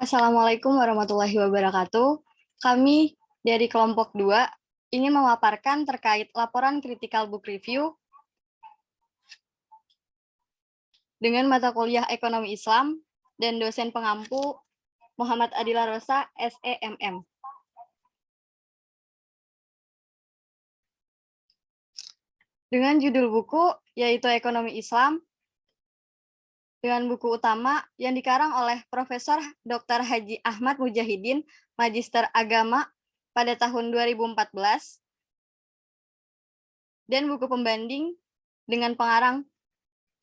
Assalamualaikum warahmatullahi wabarakatuh. Kami dari kelompok 2 ingin memaparkan terkait laporan Critical Book Review dengan mata kuliah Ekonomi Islam dan dosen pengampu Muhammad Adila Rosa, SEMM. Dengan judul buku yaitu Ekonomi Islam, dengan buku utama yang dikarang oleh Profesor Dr. Haji Ahmad Mujahidin, Magister Agama pada tahun 2014, dan buku pembanding dengan pengarang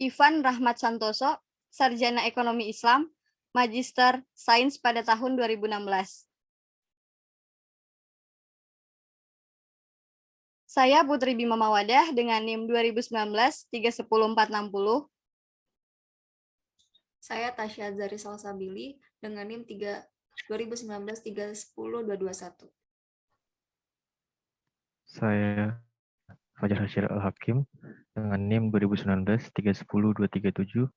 Ivan Rahmat Santoso, Sarjana Ekonomi Islam, Magister Sains pada tahun 2016. Saya Putri Bima Mawadah dengan NIM 2019-310460. Saya Tasya Zari Salsabili dengan NIM 2019-310221. Saya Fajar Hasyir Al-Hakim dengan NIM 2019-310237.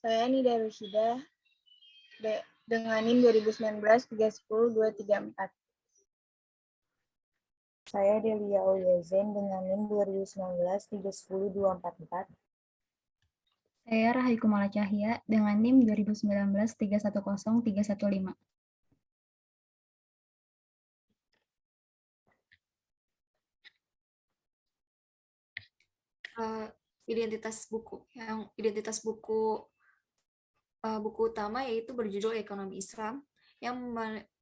Saya Nida Rusyida dengan NIM 2019-310234. Saya Delia Oyezen dengan NIM 2019-310244. Saya Rahai Kumala Cahya dengan NIM 2019-310315. Identitas buku utama yaitu berjudul Ekonomi Islam yang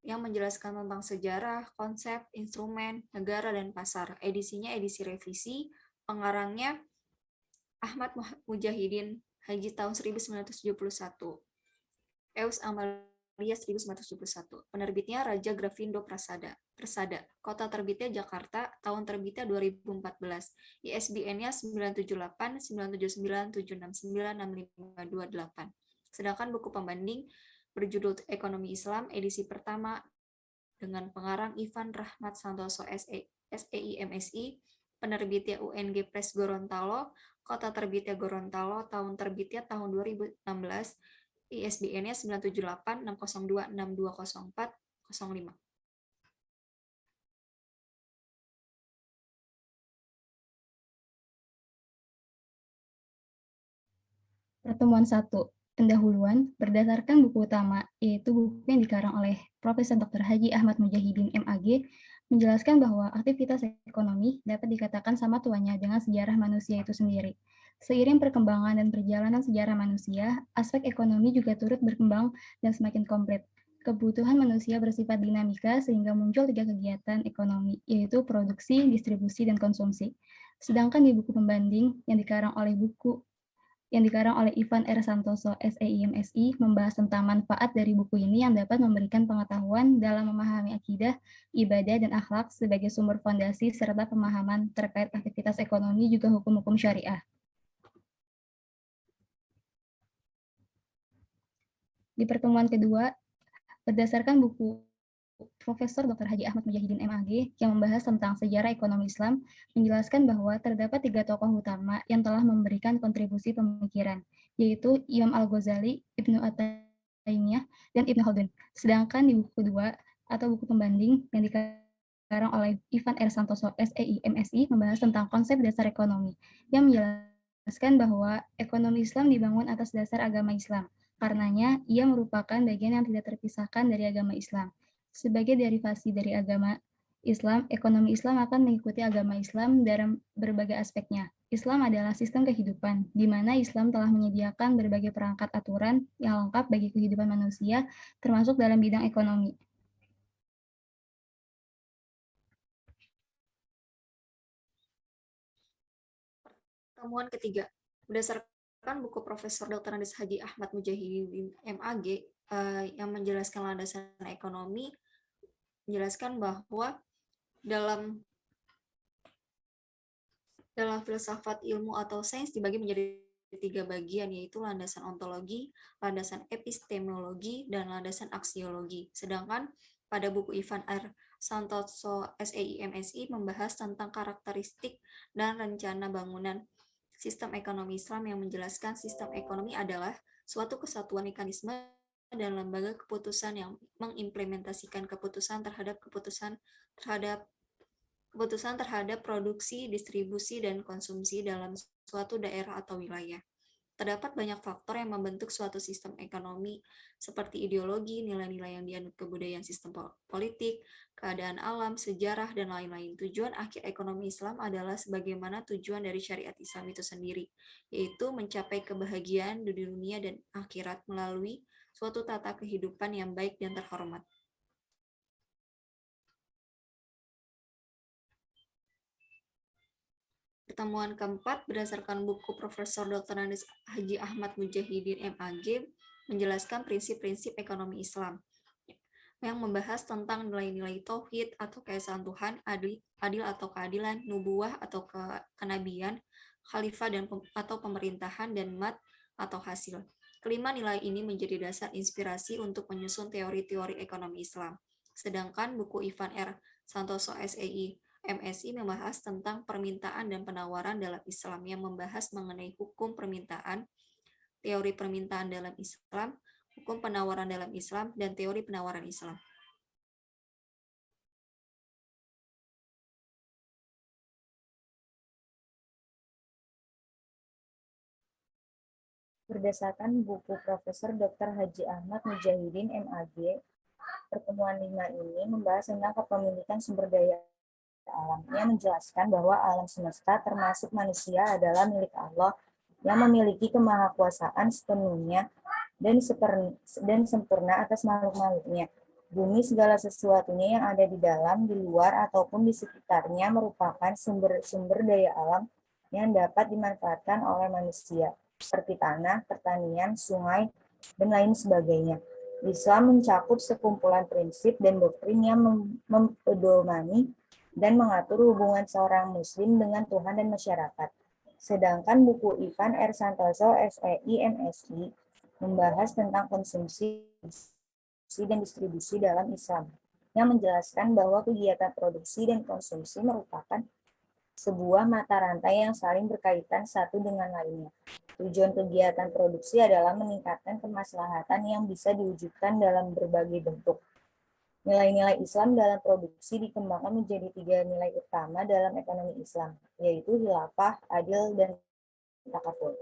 menjelaskan tentang sejarah, konsep, instrumen, negara, dan pasar. Edisinya edisi revisi, pengarangnya Ahmad Mujahidin Haji tahun 1971. Eus Amalia 1971. Penerbitnya Raja Grafindo Persada. Kota terbitnya Jakarta, tahun terbitnya 2014. ISBN-nya 978-979-769-6528. Sedangkan buku pembanding berjudul Ekonomi Islam edisi pertama dengan pengarang Ivan Rahmat Santoso SEIMSI, penerbitnya UNG Press Gorontalo, kota terbitnya Gorontalo, tahun terbitnya tahun 2016, ISBN-nya 978-602-6204-05. Pertemuan 1. Pendahuluan berdasarkan buku utama, yaitu buku yang dikarang oleh Profesor Dr. Haji Ahmad Mujahidin MAG, menjelaskan bahwa aktivitas ekonomi dapat dikatakan sama tuanya dengan sejarah manusia itu sendiri. Seiring perkembangan dan perjalanan sejarah manusia, aspek ekonomi juga turut berkembang dan semakin komplit. Kebutuhan manusia bersifat dinamika sehingga muncul 3 kegiatan ekonomi, yaitu produksi, distribusi, dan konsumsi. Sedangkan di buku pembanding yang dikarang oleh Ivan R. Santoso SEIMSI membahas tentang manfaat dari buku ini yang dapat memberikan pengetahuan dalam memahami akidah, ibadah, dan akhlak sebagai sumber fondasi serta pemahaman terkait aktivitas ekonomi juga hukum-hukum syariah. Di pertemuan kedua, berdasarkan buku Profesor Dr. Haji Ahmad Mujahidin MAG yang membahas tentang sejarah ekonomi Islam, menjelaskan bahwa terdapat 3 tokoh utama yang telah memberikan kontribusi pemikiran, yaitu Imam Al-Ghazali, Ibnu At-Taimiyah, dan Ibnu Khaldun. Sedangkan di buku kedua atau buku pembanding yang dikarang oleh Ivan R. Santoso SEIMSI membahas tentang konsep dasar ekonomi, yang menjelaskan bahwa ekonomi Islam dibangun atas dasar agama Islam. Karenanya, ia merupakan bagian yang tidak terpisahkan dari agama Islam. Sebagai derivasi dari agama Islam, ekonomi Islam akan mengikuti agama Islam dalam berbagai aspeknya. Islam adalah sistem kehidupan, di mana Islam telah menyediakan berbagai perangkat aturan yang lengkap bagi kehidupan manusia, termasuk dalam bidang ekonomi. Pertemuan ketiga, berdasarkan buku Profesor Dr. Andes Haji Ahmad Mujahidin MAG yang menjelaskan landasan ekonomi, menjelaskan bahwa dalam filsafat ilmu atau sains dibagi menjadi 3 bagian, yaitu landasan ontologi, landasan epistemologi, dan landasan aksiologi. Sedangkan pada buku Ivan R. Santoso SEIMSI membahas tentang karakteristik dan rencana bangunan sistem ekonomi Islam yang menjelaskan sistem ekonomi adalah suatu kesatuan mekanisme dan lembaga keputusan yang mengimplementasikan keputusan terhadap produksi, distribusi, dan konsumsi dalam suatu daerah atau wilayah. Terdapat banyak faktor yang membentuk suatu sistem ekonomi, seperti ideologi, nilai-nilai yang dianut kebudayaan, sistem politik, keadaan alam, sejarah, dan lain-lain. Tujuan akhir ekonomi Islam adalah sebagaimana tujuan dari syariat Islam itu sendiri, yaitu mencapai kebahagiaan di dunia dan akhirat melalui suatu tata kehidupan yang baik dan terhormat. Pertemuan keempat berdasarkan buku Profesor Dr. Andes Haji Ahmad Mujahidin MAG menjelaskan prinsip-prinsip ekonomi Islam yang membahas tentang nilai-nilai tauhid atau keesaan Tuhan, adil atau keadilan, nubuah atau kenabian, khalifah atau pemerintahan, dan mat atau hasil. Kelima nilai ini menjadi dasar inspirasi untuk menyusun teori-teori ekonomi Islam. Sedangkan buku Ivan R. Santoso SEI MSI membahas tentang permintaan dan penawaran dalam Islam yang membahas mengenai hukum permintaan, teori permintaan dalam Islam, hukum penawaran dalam Islam, dan teori penawaran Islam. Berdasarkan buku Profesor Dr. Haji Ahmad Mujahidin MAG, pertemuan 5 ini membahas tentang kepemilikan sumber daya alam. Ia menjelaskan bahwa alam semesta termasuk manusia adalah milik Allah yang memiliki kemahakuasaan sepenuhnya dan sempurna atas makhluk-makhluknya. Bumi segala sesuatunya yang ada di dalam, di luar, ataupun di sekitarnya merupakan sumber-sumber daya alam yang dapat dimanfaatkan oleh manusia, seperti tanah, pertanian, sungai, dan lain sebagainya. Islam mencakup sekumpulan prinsip dan doktrin yang mempedomani dan mengatur hubungan seorang muslim dengan Tuhan dan masyarakat. Sedangkan buku Ivan R. Santoso SEI MSI membahas tentang konsumsi dan distribusi dalam Islam, yang menjelaskan bahwa kegiatan produksi dan konsumsi merupakan sebuah mata rantai yang saling berkaitan satu dengan lainnya. Tujuan kegiatan produksi adalah meningkatkan kemaslahatan yang bisa diwujudkan dalam berbagai bentuk. Nilai-nilai Islam dalam produksi dikembangkan menjadi 3 nilai utama dalam ekonomi Islam, yaitu khilafah, adil, dan takaful.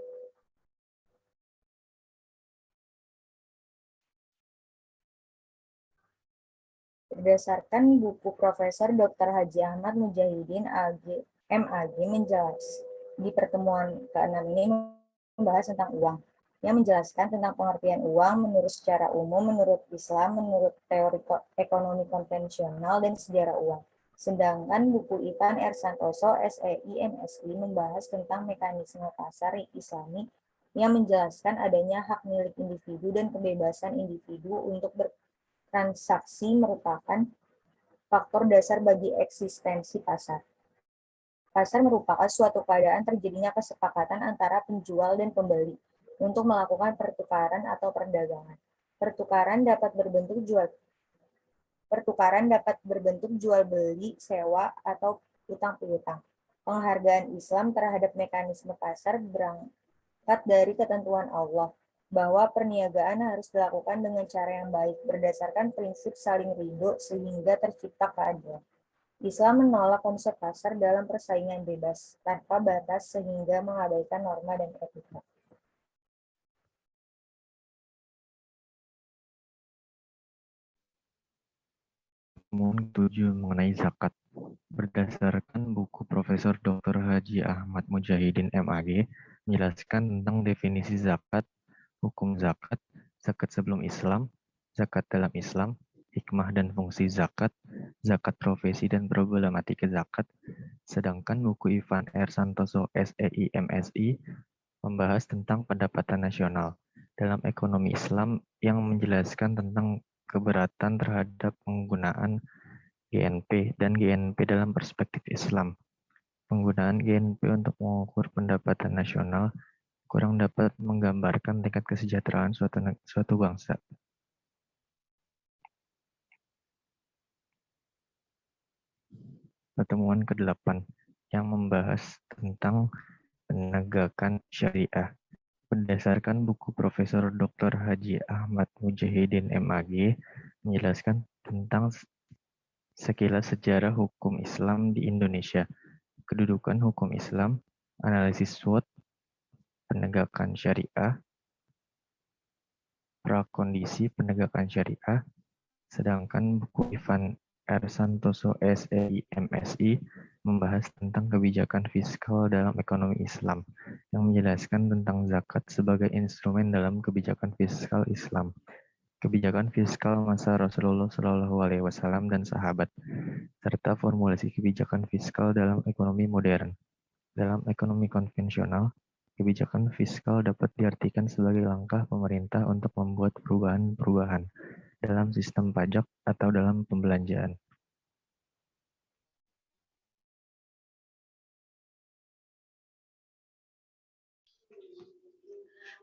Berdasarkan buku Profesor Dr. Haji Ahmad Mujahidin MAG di pertemuan ke-6 ini membahas tentang uang, yang menjelaskan tentang pengertian uang menurut secara umum, menurut Islam, menurut teori ekonomi konvensional, dan sejarah uang. Sedangkan buku Ivan R. Santoso SEI MSI membahas tentang mekanisme pasar Islami yang menjelaskan adanya hak milik individu dan kebebasan individu untuk bertransaksi merupakan faktor dasar bagi eksistensi pasar. Pasar merupakan suatu keadaan terjadinya kesepakatan antara penjual dan pembeli untuk melakukan pertukaran atau perdagangan. Pertukaran dapat berbentuk jual beli, sewa, atau utang piutang. Penghargaan Islam terhadap mekanisme pasar berangkat dari ketentuan Allah bahwa perniagaan harus dilakukan dengan cara yang baik berdasarkan prinsip saling ridho sehingga tercipta keadilan. Islam menolak konsep pasar dalam persaingan bebas tanpa batas sehingga mengabaikan norma dan etika. Pertemuan ke-7 mengenai zakat. Berdasarkan buku Profesor Dr. Haji Ahmad Mujahidin MAG menjelaskan tentang definisi zakat, hukum zakat, zakat sebelum Islam, zakat dalam Islam, hikmah dan fungsi zakat, zakat profesi dan problematika zakat. Sedangkan buku Ivan R. Santoso SEI MSI membahas tentang pendapatan nasional dalam ekonomi Islam yang menjelaskan tentang keberatan terhadap penggunaan GNP dan GNP dalam perspektif Islam. Penggunaan GNP untuk mengukur pendapatan nasional kurang dapat menggambarkan tingkat kesejahteraan suatu bangsa. Pertemuan ke-8 yang membahas tentang penegakan syariah. Berdasarkan buku Profesor Dr. Haji Ahmad Mujahidin MAG menjelaskan tentang sekilas sejarah hukum Islam di Indonesia, kedudukan hukum Islam, analisis SWOT, penegakan syariah, prakondisi penegakan syariah, sedangkan buku Ivan R. Santoso SEI MSI membahas tentang kebijakan fiskal dalam ekonomi Islam, yang menjelaskan tentang zakat sebagai instrumen dalam kebijakan fiskal Islam, kebijakan fiskal masa Rasulullah SAW dan sahabat, serta formulasi kebijakan fiskal dalam ekonomi modern. Dalam ekonomi konvensional, kebijakan fiskal dapat diartikan sebagai langkah pemerintah untuk membuat perubahan-perubahan dalam sistem pajak atau dalam pembelanjaan.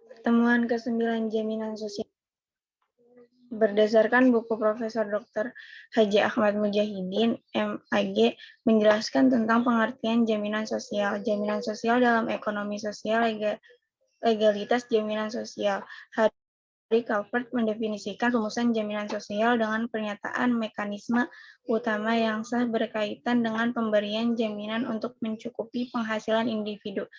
Pertemuan ke-9 Jaminan Sosial. Berdasarkan buku Profesor Dr. Haji Ahmad Mujahidin, MAG, menjelaskan tentang pengertian jaminan sosial. Jaminan sosial dalam ekonomi sosial, legalitas jaminan sosial. Harry Calvert mendefinisikan rumusan jaminan sosial dengan pernyataan mekanisme utama yang sah berkaitan dengan pemberian jaminan untuk mencukupi penghasilan individu.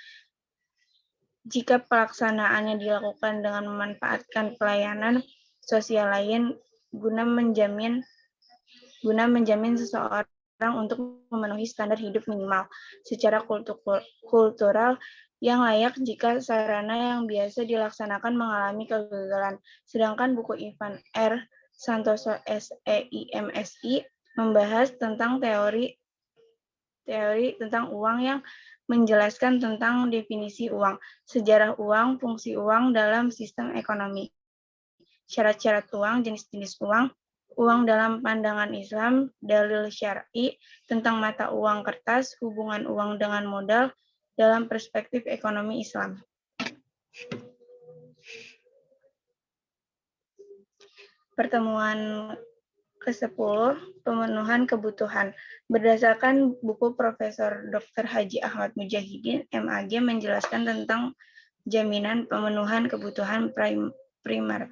Jika pelaksanaannya dilakukan dengan memanfaatkan pelayanan sosial lain guna menjamin seseorang untuk memenuhi standar hidup minimal secara kultural yang layak jika sarana yang biasa dilaksanakan mengalami kegagalan. Sedangkan buku Ivan R. Santoso SEI MSI membahas tentang teori tentang uang yang menjelaskan tentang definisi uang, sejarah uang, fungsi uang dalam sistem ekonomi, syarat-syarat uang, jenis-jenis uang, uang dalam pandangan Islam, dalil syar'i tentang mata uang kertas, hubungan uang dengan modal dalam perspektif ekonomi Islam. Pertemuan ke-10, pemenuhan kebutuhan. Berdasarkan buku Profesor Dr. Haji Ahmad Mujahidin, MAG menjelaskan tentang jaminan pemenuhan kebutuhan primer.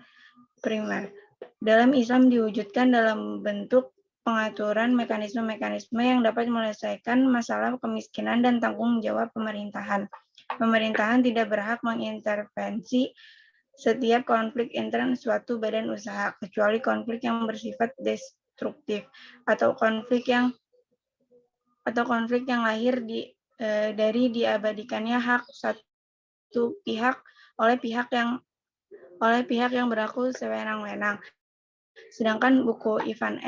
Dalam Islam diwujudkan dalam bentuk pengaturan mekanisme-mekanisme yang dapat menyelesaikan masalah kemiskinan dan tanggung jawab pemerintahan. Pemerintahan tidak berhak mengintervensi setiap konflik intern suatu badan usaha, kecuali konflik yang bersifat destruktif atau konflik yang lahir dari diabadikannya hak satu pihak oleh pihak yang berlaku sewenang-wenang. Sedangkan buku Ivan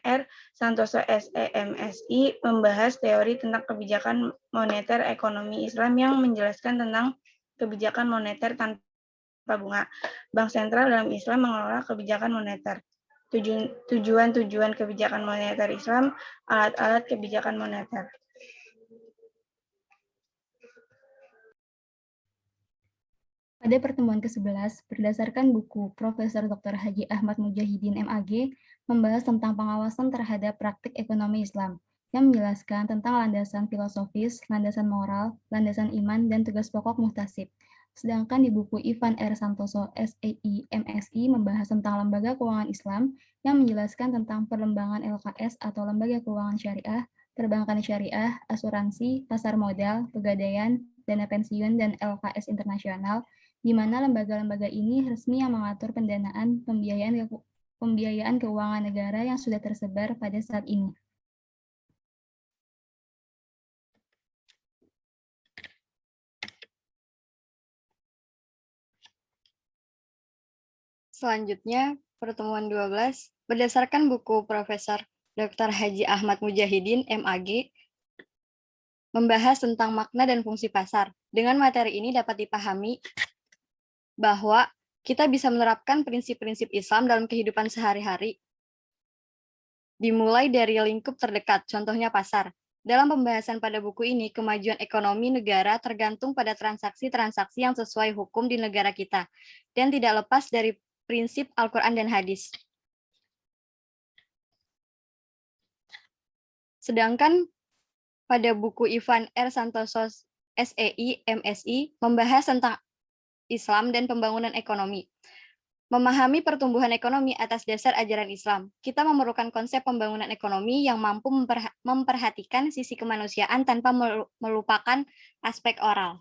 R. Santoso SEMSI membahas teori tentang kebijakan moneter ekonomi Islam yang menjelaskan tentang kebijakan moneter tanpa bunga. Bank sentral dalam Islam mengelola kebijakan moneter. Tujuan kebijakan moneter Islam, alat-alat kebijakan moneter. Pada pertemuan ke-11, berdasarkan buku Profesor Dr. Haji Ahmad Mujahidin MAG, membahas tentang pengawasan terhadap praktik ekonomi Islam, yang menjelaskan tentang landasan filosofis, landasan moral, landasan iman, dan tugas pokok muhtasib. Sedangkan di buku Ivan R. Santoso SEI MSI membahas tentang lembaga keuangan Islam, yang menjelaskan tentang perlembangan LKS atau lembaga keuangan syariah, perbankan syariah, asuransi, pasar modal, pegadaian, dana pensiun, dan LKS internasional, di mana lembaga-lembaga ini resmi yang mengatur pendanaan pembiayaan keuangan negara yang sudah tersebar pada saat ini. Selanjutnya, pertemuan 12, berdasarkan buku Profesor Dr. Haji Ahmad Mujahidin, MAG, membahas tentang makna dan fungsi pasar. Dengan materi ini dapat dipahami bahwa kita bisa menerapkan prinsip-prinsip Islam dalam kehidupan sehari-hari, dimulai dari lingkup terdekat, contohnya pasar. Dalam pembahasan pada buku ini, kemajuan ekonomi negara tergantung pada transaksi-transaksi yang sesuai hukum di negara kita, dan tidak lepas dari prinsip Al-Quran dan hadis. Sedangkan pada buku Ivan R. Santoso SEI MSI membahas tentang Islam dan pembangunan ekonomi. Memahami pertumbuhan ekonomi atas dasar ajaran Islam, kita memerlukan konsep pembangunan ekonomi yang mampu memperhatikan sisi kemanusiaan tanpa melupakan aspek oral.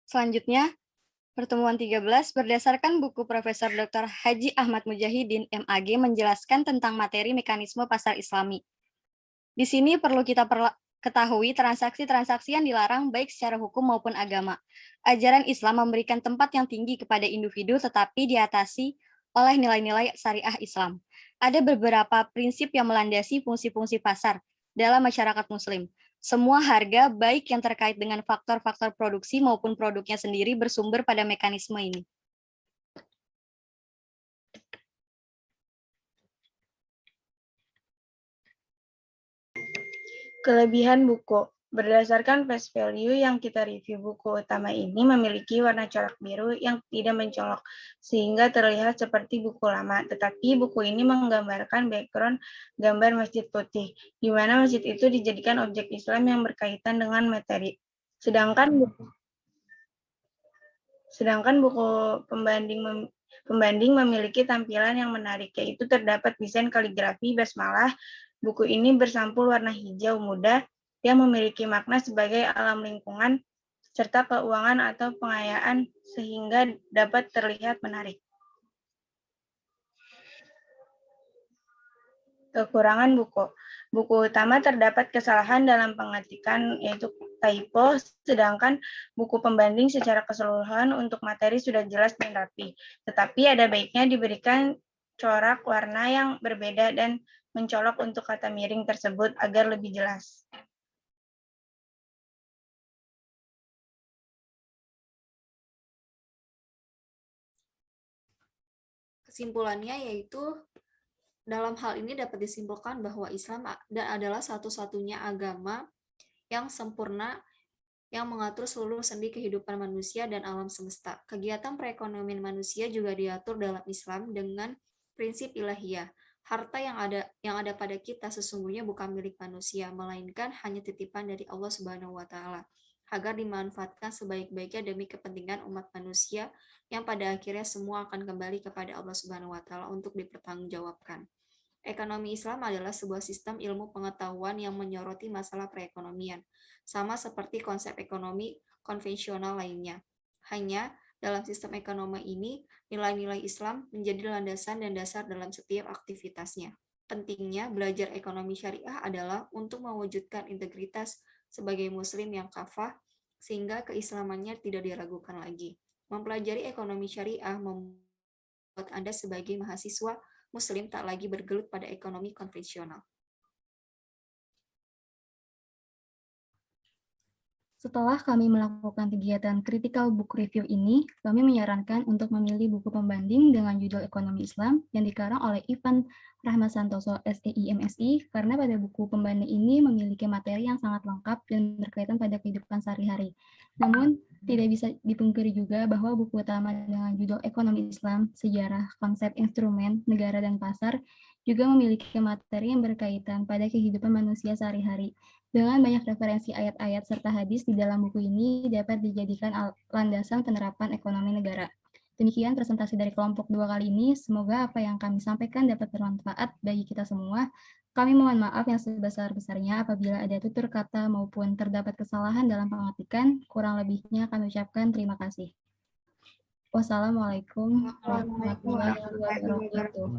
Selanjutnya, pertemuan 13 berdasarkan buku Profesor Dr. Haji Ahmad Mujahidin, MAG, menjelaskan tentang materi mekanisme pasar Islami. Di sini perlu kita ketahui transaksi-transaksi yang dilarang baik secara hukum maupun agama. Ajaran Islam memberikan tempat yang tinggi kepada individu tetapi diatasi oleh nilai-nilai syariah Islam. Ada beberapa prinsip yang melandasi fungsi-fungsi pasar dalam masyarakat muslim. Semua harga baik yang terkait dengan faktor-faktor produksi maupun produknya sendiri bersumber pada mekanisme ini. Kelebihan buku. Berdasarkan face value yang kita review, buku utama ini memiliki warna corak biru yang tidak mencolok, sehingga terlihat seperti buku lama. Tetapi buku ini menggambarkan background gambar masjid putih, di mana masjid itu dijadikan objek Islam yang berkaitan dengan materi. Sedangkan buku pembanding memiliki tampilan yang menarik, yaitu terdapat desain kaligrafi basmalah. Buku ini bersampul warna hijau muda yang memiliki makna sebagai alam lingkungan serta keuangan atau pengayaan sehingga dapat terlihat menarik. Kekurangan buku. Buku utama terdapat kesalahan dalam pengetikan, yaitu typo, sedangkan buku pembanding secara keseluruhan untuk materi sudah jelas dan rapi. Tetapi ada baiknya diberikan corak warna yang berbeda dan mencolok untuk kata miring tersebut agar lebih jelas. Kesimpulannya yaitu dalam hal ini dapat disimpulkan bahwa Islam adalah satu-satunya agama yang sempurna yang mengatur seluruh sendi kehidupan manusia dan alam semesta. Kegiatan perekonomian manusia juga diatur dalam Islam dengan prinsip ilahiyah. Harta yang ada pada kita sesungguhnya bukan milik manusia, melainkan hanya titipan dari Allah Subhanahu wa taala, agar dimanfaatkan sebaik-baiknya demi kepentingan umat manusia yang pada akhirnya semua akan kembali kepada Allah Subhanahu wa taala untuk dipertanggungjawabkan. Ekonomi Islam adalah sebuah sistem ilmu pengetahuan yang menyoroti masalah perekonomian, sama seperti konsep ekonomi konvensional lainnya. Hanya dalam sistem ekonomi ini, nilai-nilai Islam menjadi landasan dan dasar dalam setiap aktivitasnya. Pentingnya belajar ekonomi syariah adalah untuk mewujudkan integritas sebagai muslim yang kafah, sehingga keislamannya tidak diragukan lagi. Mempelajari ekonomi syariah membuat Anda sebagai mahasiswa muslim tak lagi bergelut pada ekonomi konvensional. Setelah kami melakukan kegiatan critical book review ini, kami menyarankan untuk memilih buku pembanding dengan judul Ekonomi Islam yang dikarang oleh Ivan Rahmat Santoso, SEI MSI, karena pada buku pembanding ini memiliki materi yang sangat lengkap dan berkaitan pada kehidupan sehari-hari. Namun, tidak bisa dipungkiri juga bahwa buku utama dengan judul Ekonomi Islam, Sejarah, Konsep, Instrumen, Negara, dan Pasar juga memiliki materi yang berkaitan pada kehidupan manusia sehari-hari. Dengan banyak referensi ayat-ayat serta hadis di dalam buku ini dapat dijadikan landasan penerapan ekonomi negara. Demikian presentasi dari kelompok 2 kali ini. Semoga apa yang kami sampaikan dapat bermanfaat bagi kita semua. Kami mohon maaf yang sebesar-besarnya apabila ada tutur kata maupun terdapat kesalahan dalam pengetikan. Kurang lebihnya kami ucapkan terima kasih. Wassalamualaikum warahmatullahi wabarakatuh.